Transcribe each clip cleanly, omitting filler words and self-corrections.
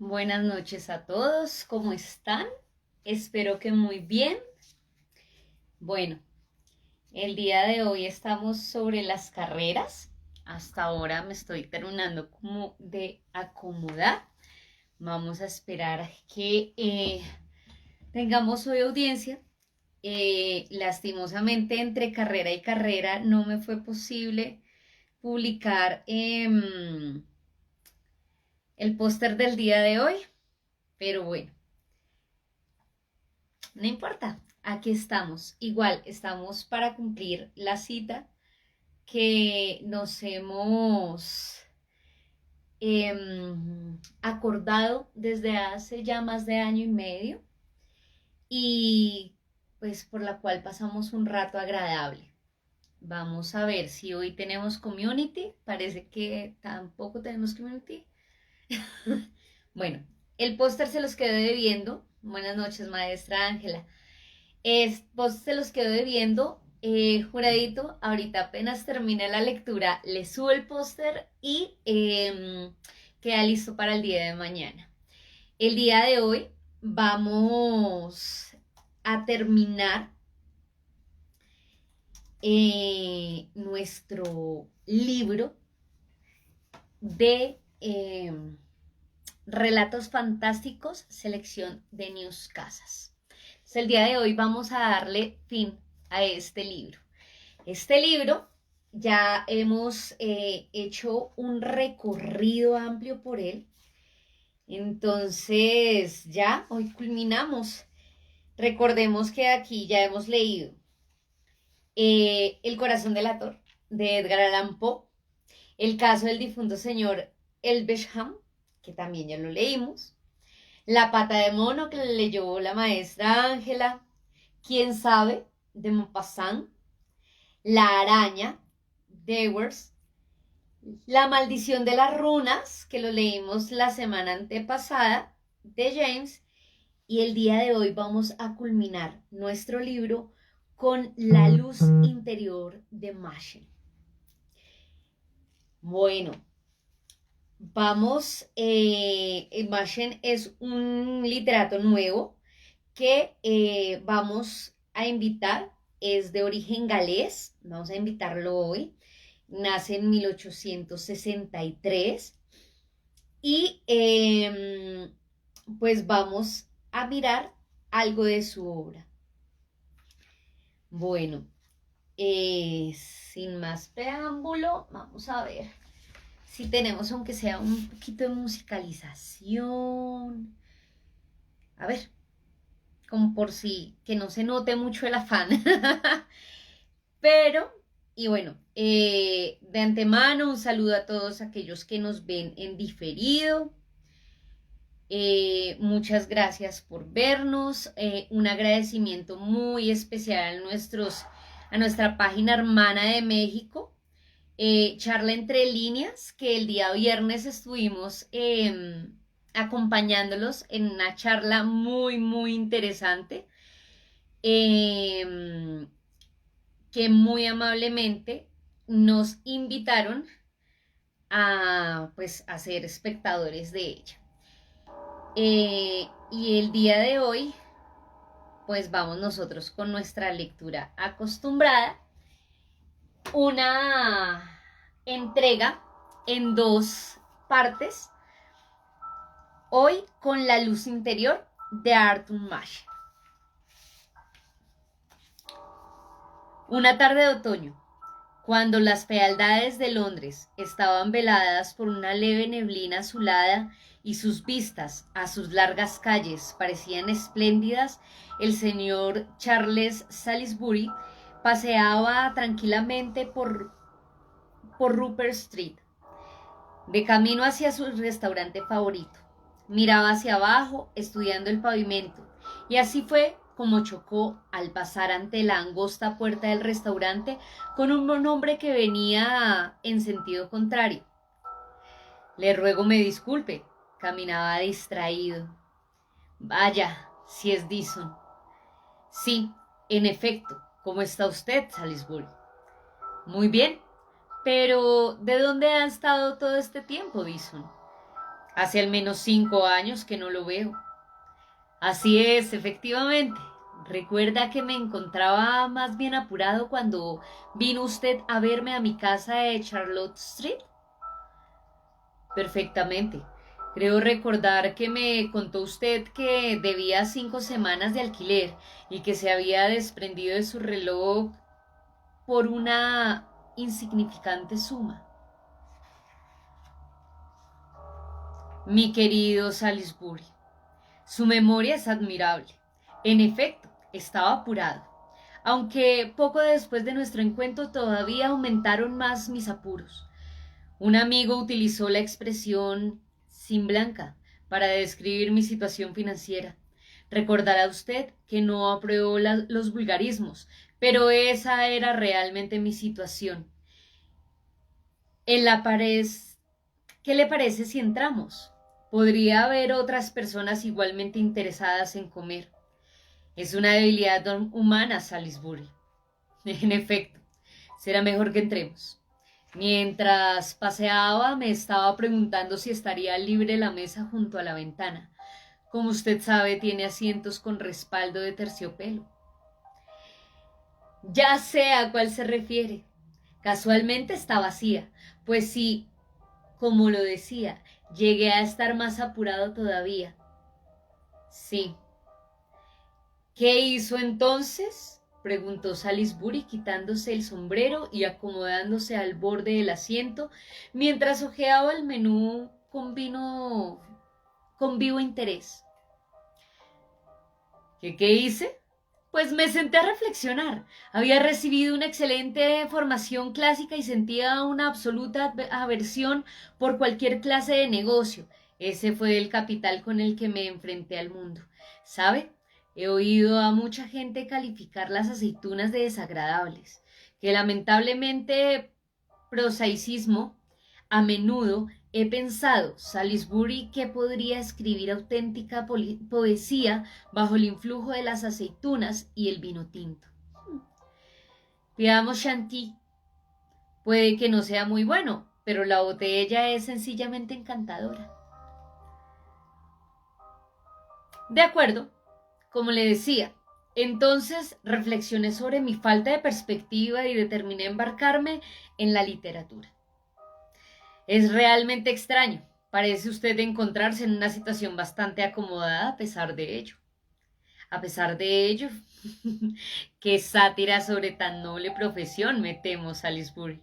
Buenas noches a todos, ¿cómo están? Espero que muy bien. Bueno, el día de hoy estamos sobre las carreras. Hasta ahora me estoy terminando como de acomodar. Vamos a esperar que tengamos hoy audiencia. Lastimosamente, entre carrera y carrera no me fue posible publicar el póster del día de hoy, pero bueno. No importa, aquí estamos. Igual estamos para cumplir la cita que nos hemos acordado desde hace ya más de año y medio y pues por la cual pasamos un rato agradable. Vamos a ver si hoy tenemos community. Parece que tampoco tenemos community. Bueno, el póster se los quedé debiendo. Buenas noches, maestra Ángela. Vos se los quedo debiendo, juradito. Ahorita apenas termine la lectura, le subo el póster y queda listo para el día de mañana. El día de hoy vamos a terminar nuestro libro de relatos fantásticos, selección de News Casas. Entonces, el día de hoy vamos a darle fin a este libro. Este libro ya hemos hecho un recorrido amplio por él. Entonces, ya hoy culminamos. Recordemos que aquí ya hemos leído El corazón del ator de Edgar Allan Poe, el caso del difunto señor Elvesham, que también ya lo leímos, La pata de mono que le leyó la maestra Ángela, Quién sabe de Maupassant, La araña de Ewers, La maldición de las runas que lo leímos la semana antepasada de James, y el día de hoy vamos a culminar nuestro libro con La luz interior de Machen. Bueno, vamos, Machen es un literato nuevo que vamos a invitar, es de origen galés, vamos a invitarlo hoy, nace en 1863 y pues vamos a mirar algo de su obra. Bueno, sin más preámbulo, vamos a ver si tenemos aunque sea un poquito de musicalización. A ver, como por si que no se note mucho el afán. Pero, y bueno, de antemano un saludo a todos aquellos que nos ven en diferido. Muchas gracias por vernos. Un agradecimiento muy especial a nuestra página hermana de México, Charla Entre Líneas, que el día viernes estuvimos acompañándolos en una charla muy, muy interesante, eh, que muy amablemente nos invitaron a, pues, a ser espectadores de ella. Y el día de hoy, pues vamos nosotros con nuestra lectura acostumbrada, una entrega en dos partes, hoy con La luz interior de Arthur Machen. Una tarde de otoño, cuando las fealdades de Londres estaban veladas por una leve neblina azulada y sus vistas a sus largas calles parecían espléndidas, el señor Charles Salisbury paseaba tranquilamente por Rupert Street, de camino hacia su restaurante favorito. Miraba hacia abajo, estudiando el pavimento, y así fue como chocó al pasar ante la angosta puerta del restaurante con un hombre que venía en sentido contrario. Le ruego me disculpe, caminaba distraído. Vaya, si es Dyson. Sí, en efecto, ¿cómo está usted, Salisbury? Muy bien, pero ¿de dónde ha estado todo este tiempo, Dyson? Hace al menos 5 años que no lo veo. Así es, efectivamente. Recuerda que me encontraba más bien apurado cuando vino usted a verme a mi casa de Charlotte Street. Perfectamente. Creo recordar que me contó usted que debía 5 semanas de alquiler y que se había desprendido de su reloj por una insignificante suma. Mi querido Salisbury, su memoria es admirable. En efecto, estaba apurado, aunque poco después de nuestro encuentro todavía aumentaron más mis apuros. Un amigo utilizó la expresión sin blanca para describir mi situación financiera. Recordará usted que no apruebo los vulgarismos, pero esa era realmente mi situación. En la pared, ¿qué le parece si entramos? Podría haber otras personas igualmente interesadas en comer. Es una debilidad humana, Salisbury. En efecto, será mejor que entremos. Mientras paseaba, me estaba preguntando si estaría libre la mesa junto a la ventana. Como usted sabe, tiene asientos con respaldo de terciopelo. Ya sé a cuál se refiere. Casualmente está vacía, pues sí, como lo decía, llegué a estar más apurado todavía. Sí. ¿Qué hizo entonces? Preguntó Salisbury quitándose el sombrero y acomodándose al borde del asiento mientras hojeaba el menú con vivo interés. ¿Qué hice? Pues me senté a reflexionar. Había recibido una excelente formación clásica y sentía una absoluta aversión por cualquier clase de negocio. Ese fue el capital con el que me enfrenté al mundo. ¿Sabe? He oído a mucha gente calificar las aceitunas de desagradables, que lamentablemente prosaicismo. A menudo he pensado, Salisbury, que podría escribir auténtica poesía bajo el influjo de las aceitunas y el vino tinto. Veamos Chantilly. Puede que no sea muy bueno, pero la botella es sencillamente encantadora. De acuerdo, como le decía, entonces reflexioné sobre mi falta de perspectiva y determiné embarcarme en la literatura. Es realmente extraño. Parece usted encontrarse en una situación bastante acomodada a pesar de ello. A pesar de ello, qué sátira sobre tan noble profesión, me temo, Salisbury.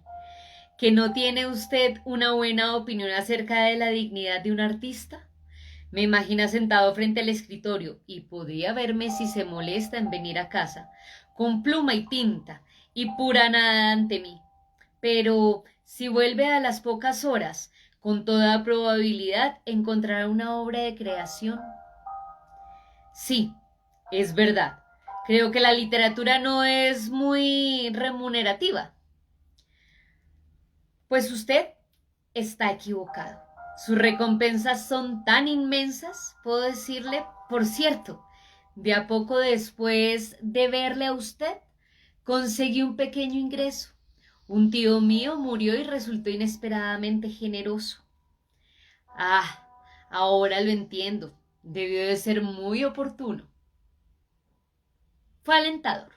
¿Que no tiene usted una buena opinión acerca de la dignidad de un artista? Me imagina sentado frente al escritorio y podría verme si se molesta en venir a casa, con pluma y tinta y pura nada ante mí. Pero si vuelve a las pocas horas, con toda probabilidad encontrará una obra de creación. Sí, es verdad. Creo que la literatura no es muy remunerativa. Pues usted está equivocado. Sus recompensas son tan inmensas, puedo decirle, por cierto, de a poco después de verle a usted, conseguí un pequeño ingreso. Un tío mío murió y resultó inesperadamente generoso. Ah, ahora lo entiendo. Debió de ser muy oportuno. Fue alentador,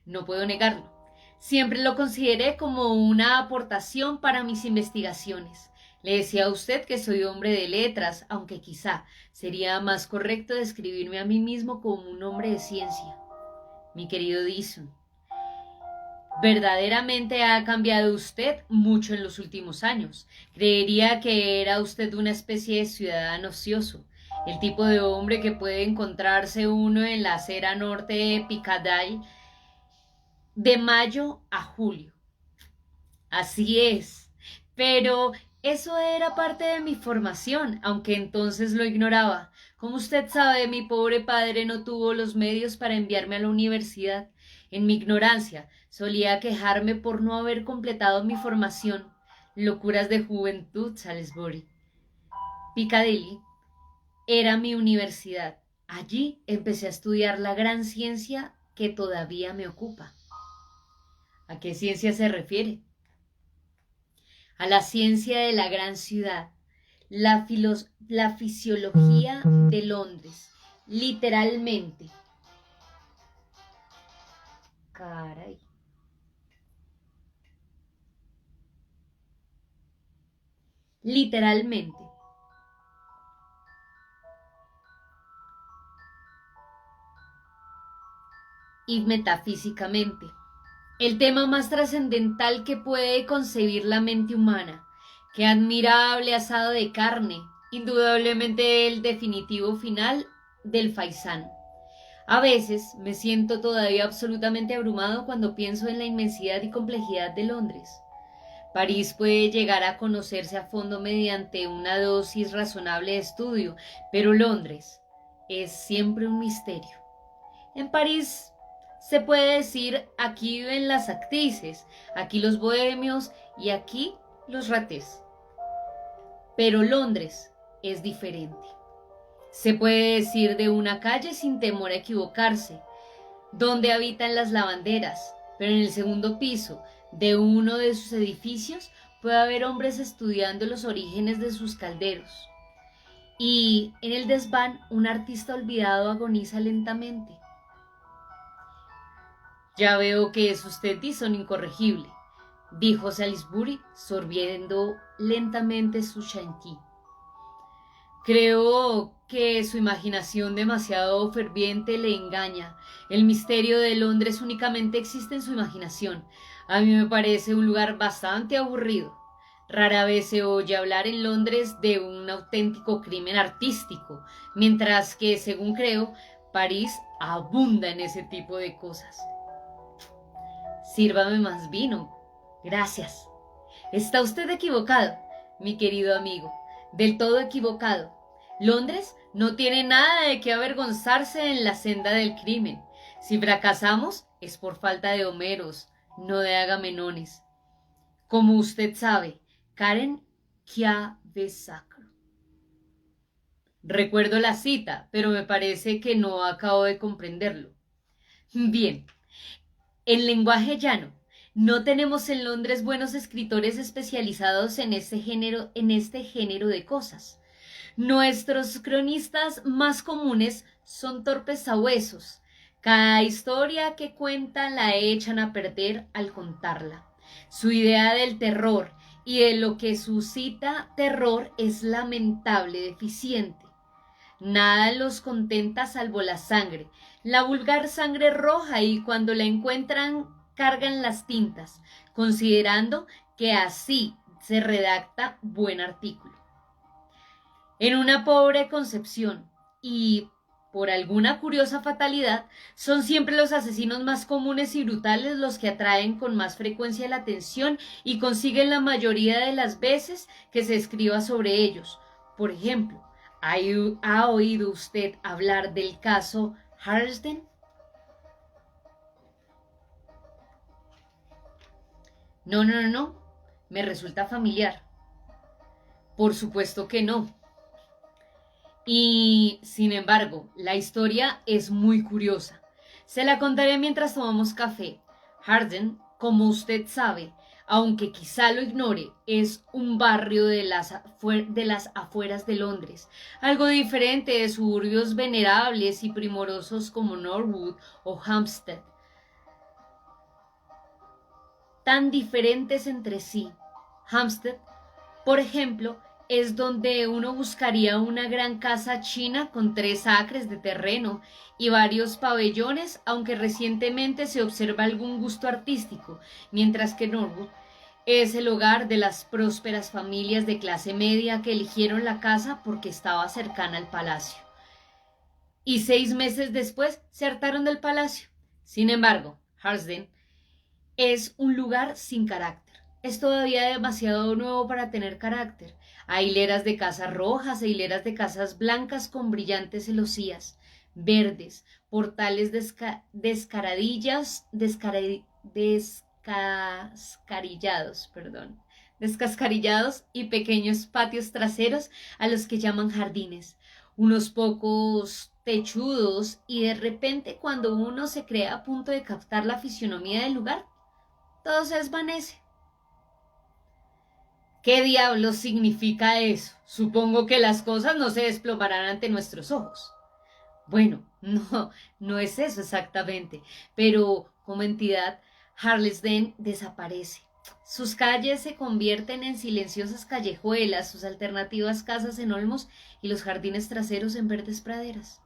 no puedo negarlo. Siempre lo consideré como una aportación para mis investigaciones. Le decía a usted que soy hombre de letras, aunque quizá sería más correcto describirme a mí mismo como un hombre de ciencia. Mi querido Dyson, verdaderamente ha cambiado usted mucho en los últimos años. Creería que era usted una especie de ciudadano ocioso, el tipo de hombre que puede encontrarse uno en la acera norte de Piccadilly de mayo a julio. Así es, pero eso era parte de mi formación, aunque entonces lo ignoraba. Como usted sabe, mi pobre padre no tuvo los medios para enviarme a la universidad. En mi ignorancia, solía quejarme por no haber completado mi formación. Locuras de juventud, Salisbury. Piccadilly era mi universidad. Allí empecé a estudiar la gran ciencia que todavía me ocupa. ¿A qué ciencia se refiere? A la ciencia de la gran ciudad, La fisiología de Londres, literalmente. Caray. Literalmente. Y metafísicamente. El tema más trascendental que puede concebir la mente humana. Qué admirable asado de carne, indudablemente el definitivo final del faisán. A veces me siento todavía absolutamente abrumado cuando pienso en la inmensidad y complejidad de Londres. París puede llegar a conocerse a fondo mediante una dosis razonable de estudio, pero Londres es siempre un misterio. En París se puede decir, aquí viven las actrices, aquí los bohemios y aquí los ratés. Pero Londres es diferente. Se puede decir de una calle sin temor a equivocarse, donde habitan las lavanderas, pero en el segundo piso de uno de sus edificios puede haber hombres estudiando los orígenes de sus calderos. Y en el desván un artista olvidado agoniza lentamente. Ya veo que es usted Dison incorregible, dijo Salisbury, sorbiendo lentamente su chantilly. Creo que su imaginación demasiado ferviente le engaña. El misterio de Londres únicamente existe en su imaginación. A mí me parece un lugar bastante aburrido. Rara vez se oye hablar en Londres de un auténtico crimen artístico, mientras que, según creo, París abunda en ese tipo de cosas. Sírvame más vino. Gracias. Está usted equivocado, mi querido amigo, del todo equivocado. Londres no tiene nada de qué avergonzarse en la senda del crimen. Si fracasamos es por falta de Homeros, no de Agamenones. Como usted sabe, Karen Chiave Sacro. Recuerdo la cita, pero me parece que no acabo de comprenderlo. Bien, en lenguaje llano, no tenemos en Londres buenos escritores especializados en este género de cosas. Nuestros cronistas más comunes son torpes sabuesos. Cada historia que cuentan la echan a perder al contarla. Su idea del terror y de lo que suscita terror es lamentable, deficiente. Nada los contenta salvo la vulgar sangre roja, y cuando la encuentran cargan las tintas, considerando que así se redacta buen artículo. En una pobre concepción y por alguna curiosa fatalidad, son siempre los asesinos más comunes y brutales los que atraen con más frecuencia la atención y consiguen la mayoría de las veces que se escriba sobre ellos. Por ejemplo, ¿ha oído usted hablar del caso Harsden? No. Me resulta familiar. Por supuesto que no. Y, sin embargo, la historia es muy curiosa. Se la contaré mientras tomamos café. Harsden, como usted sabe, aunque quizá lo ignore, es un barrio de las afueras de Londres, algo diferente de suburbios venerables y primorosos como Norwood o Hampstead, tan diferentes entre sí. Hampstead, por ejemplo, es donde uno buscaría una gran casa china con 3 acres de terreno y varios pabellones, aunque recientemente se observa algún gusto artístico, mientras que Norwood es el hogar de las prósperas familias de clase media que eligieron la casa porque estaba cercana al palacio. Y 6 meses después se hartaron del palacio. Sin embargo, Harsden es un lugar sin carácter. Es todavía demasiado nuevo para tener carácter. Hay hileras de casas rojas e hileras de casas blancas con brillantes celosías, verdes, portales descascarillados y pequeños patios traseros a los que llaman jardines. Unos pocos techudos y de repente cuando uno se cree a punto de captar la fisionomía del lugar, todo se desvanece. ¿Qué diablos significa eso? Supongo que las cosas no se desplomarán ante nuestros ojos. Bueno, no es eso exactamente, pero como entidad, Harlesden desaparece. Sus calles se convierten en silenciosas callejuelas, sus alternativas casas en olmos y los jardines traseros en verdes praderas.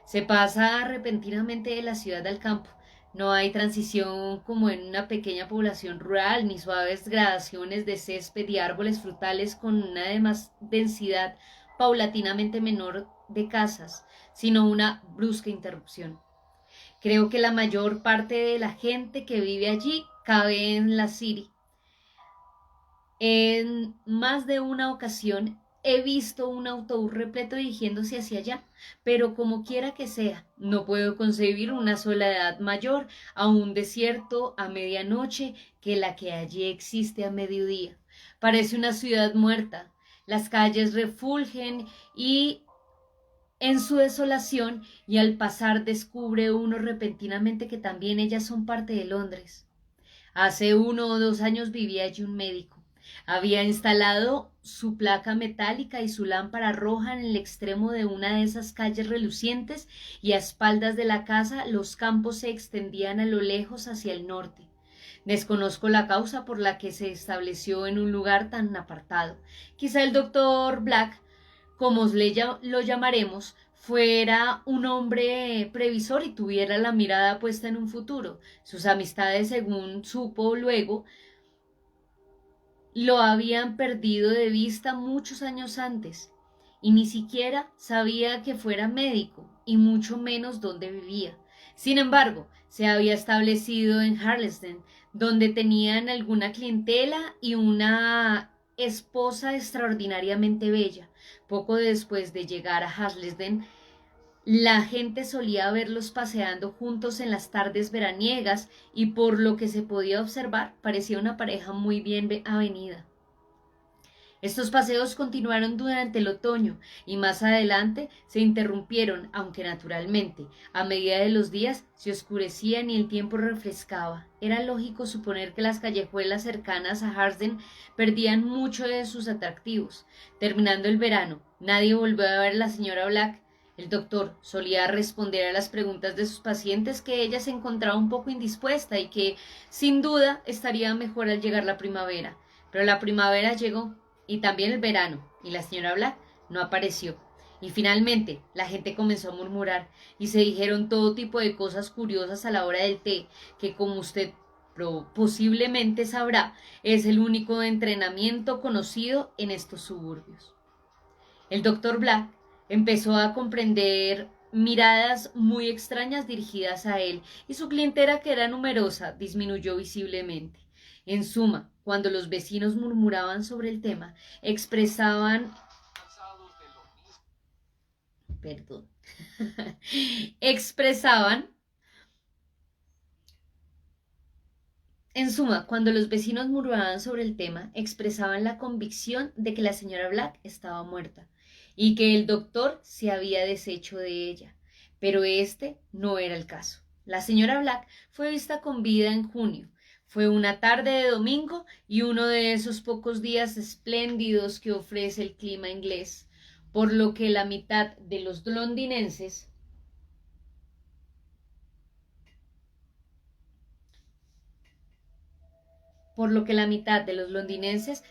Se pasa repentinamente de la ciudad al campo. No hay transición como en una pequeña población rural, ni suaves gradaciones de césped y árboles frutales con una densidad paulatinamente menor de casas, sino una brusca interrupción. Creo que la mayor parte de la gente que vive allí cabe en la City. En más de una ocasión he visto un autobús repleto dirigiéndose hacia allá, pero como quiera que sea, no puedo concebir una soledad mayor a un desierto a medianoche que la que allí existe a mediodía. Parece una ciudad muerta. Las calles refulgen y en su desolación y al pasar descubre uno repentinamente que también ellas son parte de Londres. Hace 1 o 2 años vivía allí un médico. Había instalado su placa metálica y su lámpara roja en el extremo de una de esas calles relucientes y a espaldas de la casa los campos se extendían a lo lejos hacia el norte. Desconozco la causa por la que se estableció en un lugar tan apartado. Quizá el doctor Black, como lo llamaremos, fuera un hombre previsor y tuviera la mirada puesta en un futuro. Sus amistades, según supo luego, lo habían perdido de vista muchos años antes, y ni siquiera sabía que fuera médico, y mucho menos dónde vivía. Sin embargo, se había establecido en Harlesden, donde tenían alguna clientela y una esposa extraordinariamente bella. Poco después de llegar a Harlesden, la gente solía verlos paseando juntos en las tardes veraniegas y por lo que se podía observar parecía una pareja muy bien avenida. Estos paseos continuaron durante el otoño y más adelante se interrumpieron, aunque naturalmente, a medida de los días se oscurecían y el tiempo refrescaba. Era lógico suponer que las callejuelas cercanas a Harsden perdían mucho de sus atractivos. Terminando el verano, nadie volvió a ver a la señora Black. El doctor solía responder a las preguntas de sus pacientes que ella se encontraba un poco indispuesta y que, sin duda, estaría mejor al llegar la primavera. Pero la primavera llegó y también el verano, y la señora Black no apareció. Y finalmente la gente comenzó a murmurar y se dijeron todo tipo de cosas curiosas a la hora del té, que como usted posiblemente sabrá, es el único entrenamiento conocido en estos suburbios. El doctor Black empezó a comprender miradas muy extrañas dirigidas a él y su clientela, que era numerosa, disminuyó visiblemente. En suma, cuando los vecinos murmuraban sobre el tema, perdón, expresaban, en suma, cuando los vecinos murmuraban sobre el tema, expresaban la convicción de que la señora Black estaba muerta y que el doctor se había deshecho de ella. Pero este no era el caso. La señora Black fue vista con vida en junio. Fue una tarde de domingo y uno de esos pocos días espléndidos que ofrece el clima inglés, por lo que la mitad de los londinenses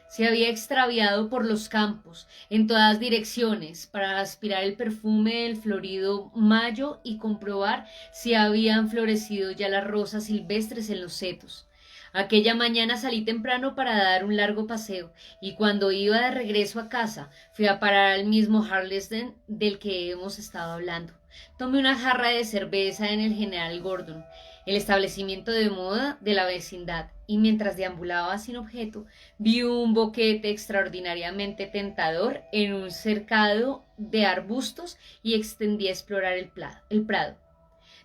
se había extraviado por los campos, en todas direcciones, para aspirar el perfume del florido mayo y comprobar si habían florecido ya las rosas silvestres en los setos. Aquella mañana salí temprano para dar un largo paseo, y cuando iba de regreso a casa, fui a parar al mismo Harlesden del que hemos estado hablando. Tomé una jarra de cerveza en el General Gordon, el establecimiento de moda de la vecindad, y mientras deambulaba sin objeto, vi un boquete extraordinariamente tentador en un cercado de arbustos y extendí a explorar el prado.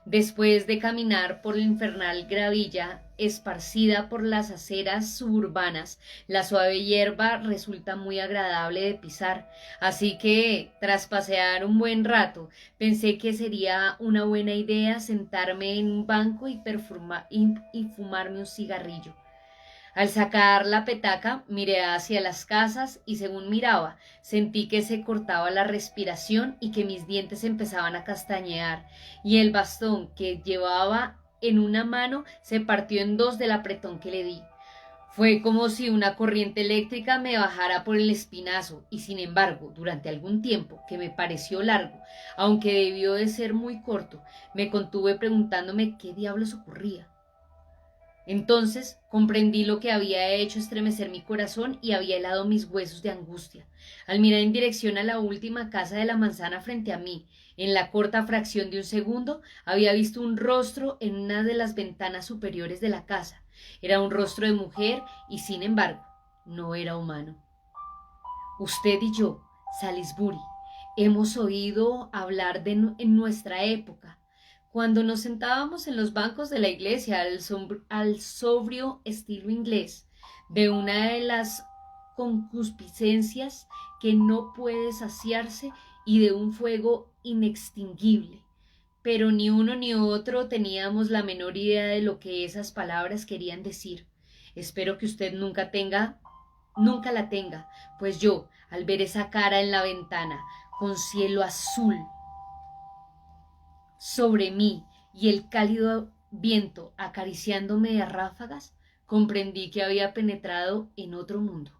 Después de caminar por la infernal gravilla esparcida por las aceras suburbanas, la suave hierba resulta muy agradable de pisar, así que, tras pasear un buen rato, pensé que sería una buena idea sentarme en un banco y fumarme un cigarrillo. Al sacar la petaca, miré hacia las casas y según miraba, sentí que se cortaba la respiración y que mis dientes empezaban a castañear, y el bastón que llevaba en una mano se partió en dos del apretón que le di. Fue como si una corriente eléctrica me bajara por el espinazo y sin embargo, durante algún tiempo, que me pareció largo, aunque debió de ser muy corto, me contuve preguntándome qué diablos ocurría. Entonces comprendí lo que había hecho estremecer mi corazón y había helado mis huesos de angustia. Al mirar en dirección a la última casa de la manzana frente a mí, en la corta fracción de un segundo, había visto un rostro en una de las ventanas superiores de la casa. Era un rostro de mujer y, sin embargo, no era humano. Usted y yo, Salisbury, hemos oído hablar en nuestra época, cuando nos sentábamos en los bancos de la iglesia al sobrio estilo inglés, de una de las concupiscencias que no puede saciarse y de un fuego inextinguible. Pero ni uno ni otro teníamos la menor idea de lo que esas palabras querían decir. Espero que usted nunca la tenga, pues yo, al ver esa cara en la ventana, con cielo azul sobre mí y el cálido viento acariciándome a ráfagas, comprendí que había penetrado en otro mundo.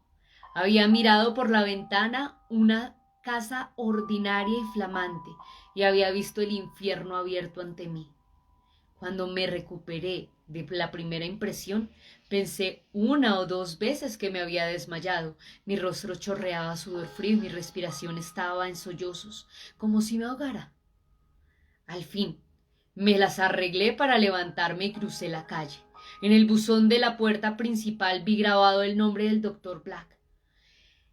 Había mirado por la ventana una casa ordinaria y flamante y había visto el infierno abierto ante mí. Cuando me recuperé de la primera impresión, pensé una o dos veces que me había desmayado. Mi rostro chorreaba sudor frío y mi respiración estaba en sollozos, como si me ahogara. Al fin, me las arreglé para levantarme y crucé la calle. En el buzón de la puerta principal vi grabado el nombre del doctor Black.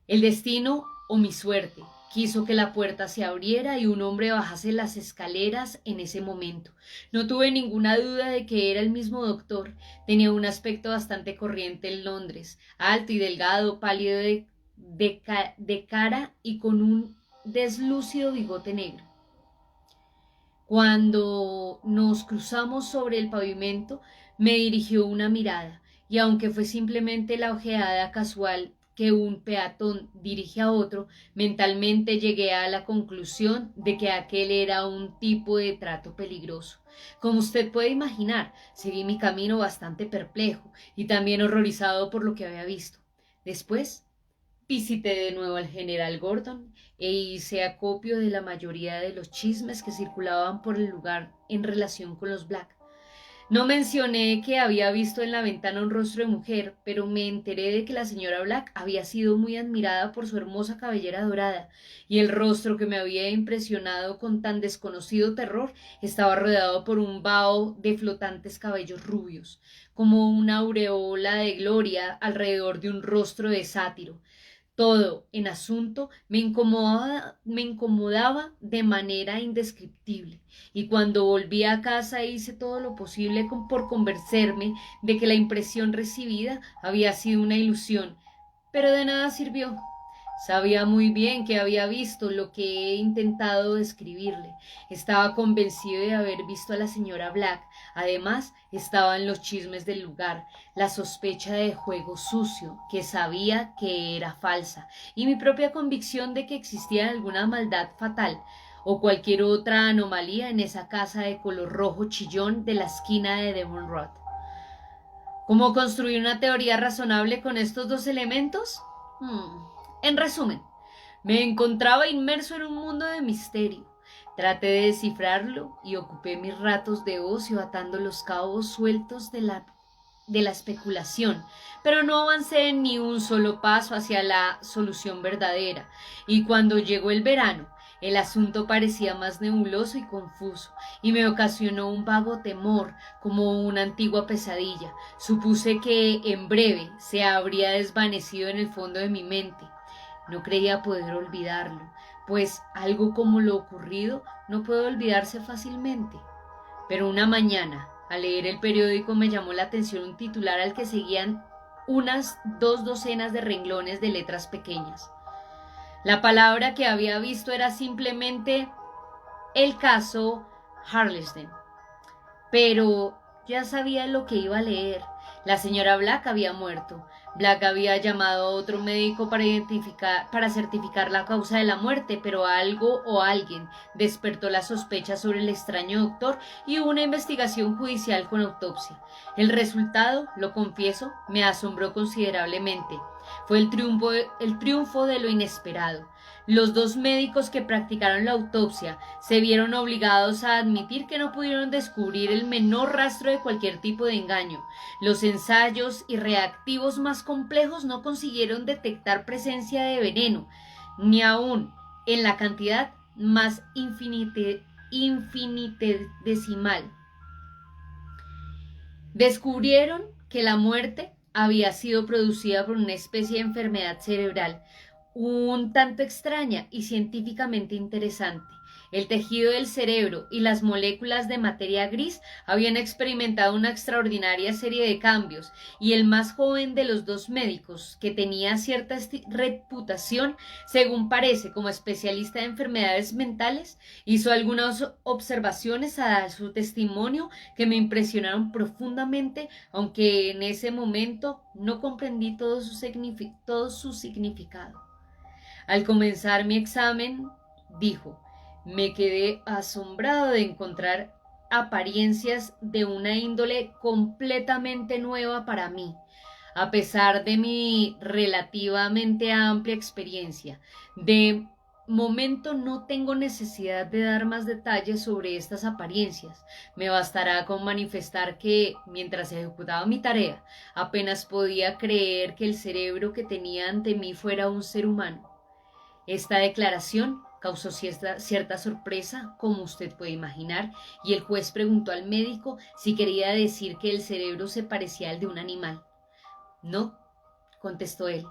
El destino o mi suerte quiso que la puerta se abriera y un hombre bajase las escaleras en ese momento. No tuve ninguna duda de que era el mismo doctor. Tenía un aspecto bastante corriente en Londres, alto y delgado, pálido de cara y con un deslúcido bigote negro. Cuando nos cruzamos sobre el pavimento, me dirigió una mirada, y aunque fue simplemente la ojeada casual que un peatón dirige a otro, mentalmente llegué a la conclusión de que aquel era un tipo de trato peligroso. Como usted puede imaginar, seguí mi camino bastante perplejo y también horrorizado por lo que había visto. Después visité de nuevo al general Gordon e hice acopio de la mayoría de los chismes que circulaban por el lugar en relación con los Black. No mencioné que había visto en la ventana un rostro de mujer, pero me enteré de que la señora Black había sido muy admirada por su hermosa cabellera dorada, y el rostro que me había impresionado con tan desconocido terror estaba rodeado por un vaho de flotantes cabellos rubios, como una aureola de gloria alrededor de un rostro de sátiro. Todo en asunto me incomodaba de manera indescriptible, y cuando volví a casa hice todo lo posible por convencerme de que la impresión recibida había sido una ilusión, pero de nada sirvió. Sabía muy bien que había visto lo que he intentado describirle. Estaba convencido de haber visto a la señora Black. Además, estaban los chismes del lugar, la sospecha de juego sucio, que sabía que era falsa, y mi propia convicción de que existía alguna maldad fatal o cualquier otra anomalía en esa casa de color rojo chillón de la esquina de Devon Road. ¿Cómo construir una teoría razonable con estos dos elementos? En resumen, me encontraba inmerso en un mundo de misterio. Traté de descifrarlo y ocupé mis ratos de ocio atando los cabos sueltos de la especulación, pero no avancé ni un solo paso hacia la solución verdadera, y cuando llegó el verano, el asunto parecía más nebuloso y confuso, y me ocasionó un vago temor, como una antigua pesadilla. Supuse que en breve se habría desvanecido en el fondo de mi mente. No creía poder olvidarlo, pues algo como lo ocurrido no puede olvidarse fácilmente. Pero una mañana, al leer el periódico, me llamó la atención un titular al que seguían unas 2 docenas de renglones de letras pequeñas. La palabra que había visto era simplemente el caso Harlesden, pero Ya sabía lo que iba a leer. La señora Black había muerto. Black había llamado a otro médico para certificar la causa de la muerte, pero algo o alguien despertó la sospecha sobre el extraño doctor y hubo una investigación judicial con autopsia. El resultado, lo confieso, me asombró considerablemente. Fue el triunfo de lo inesperado. Los dos médicos que practicaron la autopsia se vieron obligados a admitir que no pudieron descubrir el menor rastro de cualquier tipo de engaño. Los ensayos y reactivos más complejos no consiguieron detectar presencia de veneno, ni aún en la cantidad más infinitesimal. Descubrieron que la muerte había sido producida por una especie de enfermedad cerebral un tanto extraña y científicamente interesante. El tejido del cerebro y las moléculas de materia gris habían experimentado una extraordinaria serie de cambios, y el más joven de los dos médicos, que tenía cierta reputación, según parece, como especialista de enfermedades mentales, hizo algunas observaciones a dar su testimonio que me impresionaron profundamente, aunque en ese momento no comprendí todo su significado. Al comenzar mi examen, dijo, me quedé asombrado de encontrar apariencias de una índole completamente nueva para mí. A pesar de mi relativamente amplia experiencia, de momento no tengo necesidad de dar más detalles sobre estas apariencias. Me bastará con manifestar que, mientras ejecutaba mi tarea, apenas podía creer que el cerebro que tenía ante mí fuera un ser humano. Esta declaración causó cierta sorpresa, como usted puede imaginar, y el juez preguntó al médico si quería decir que el cerebro se parecía al de un animal. No, contestó él,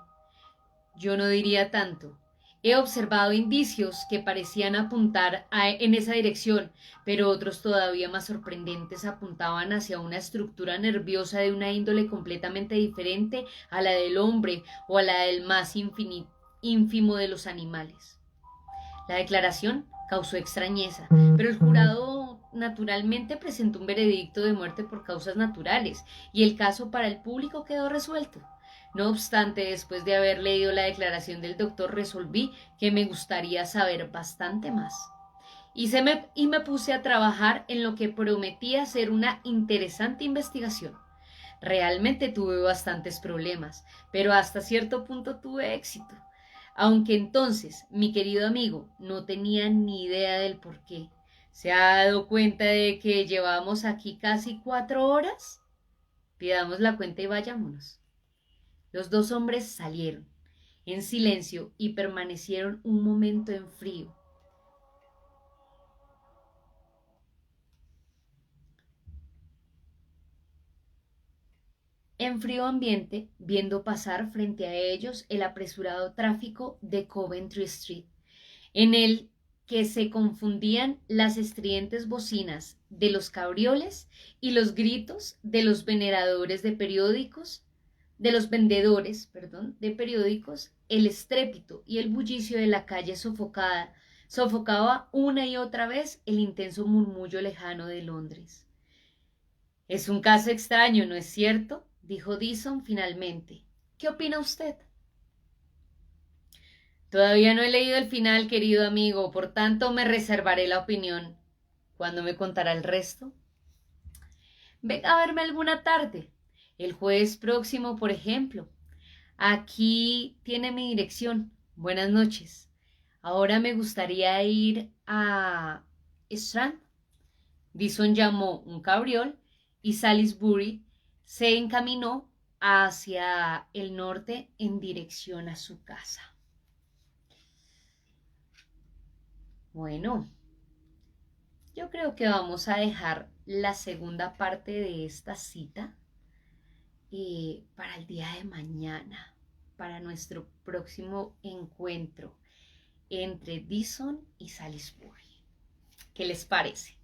yo no diría tanto. He observado indicios que parecían apuntar en esa dirección, pero otros todavía más sorprendentes apuntaban hacia una estructura nerviosa de una índole completamente diferente a la del hombre o a la del más ínfimo de los animales. La declaración causó extrañeza, pero el jurado naturalmente presentó un veredicto de muerte por causas naturales y el caso para el público quedó resuelto. No obstante, después de haber leído la declaración del doctor, resolví que me gustaría saber bastante más. Y me puse a trabajar en lo que prometía ser una interesante investigación. Realmente tuve bastantes problemas, pero hasta cierto punto tuve éxito. Aunque entonces mi querido amigo no tenía ni idea del por qué. ¿Se ha dado cuenta de que llevamos aquí casi 4 horas? Pidamos la cuenta y vayámonos. Los dos hombres salieron en silencio y permanecieron un momento en frío. En frío ambiente, viendo pasar frente a ellos el apresurado tráfico de Coventry Street, en el que se confundían las estridentes bocinas de los cabrioles y los gritos de los vendedores, de periódicos, el estrépito y el bullicio de la calle sofocaba una y otra vez el intenso murmullo lejano de Londres. Es un caso extraño, ¿no es cierto?, dijo Dyson finalmente. ¿Qué opina usted? Todavía no he leído el final, querido amigo, por tanto me reservaré la opinión. ¿Cuándo me contará el resto? Venga a verme alguna tarde. El jueves próximo, por ejemplo. Aquí tiene mi dirección. Buenas noches. Ahora me gustaría ir a Strand. Dyson llamó un cabriol y Salisbury se encaminó hacia el norte en dirección a su casa. Bueno, yo creo que vamos a dejar la segunda parte de esta cita para el día de mañana, para nuestro próximo encuentro entre Dyson y Salisbury. ¿Qué les parece?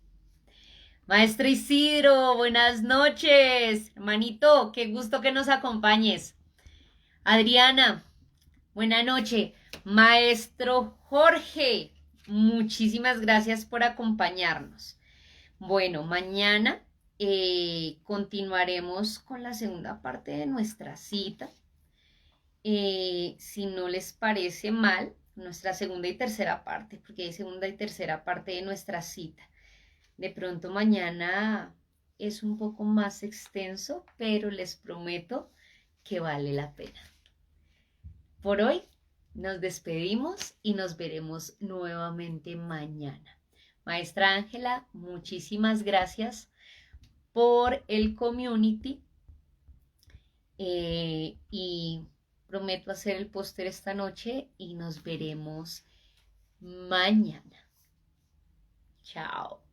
Maestro Isidro, buenas noches. Hermanito, qué gusto que nos acompañes. Adriana, buena noche. Maestro Jorge, muchísimas gracias por acompañarnos. Bueno, mañana continuaremos con la segunda parte de nuestra cita. Si no les parece mal, nuestra segunda y tercera parte, porque hay segunda y tercera parte de nuestra cita. De pronto mañana es un poco más extenso, pero les prometo que vale la pena. Por hoy nos despedimos y nos veremos nuevamente mañana. Maestra Ángela, muchísimas gracias por el community y prometo hacer el póster esta noche y nos veremos mañana. Chao.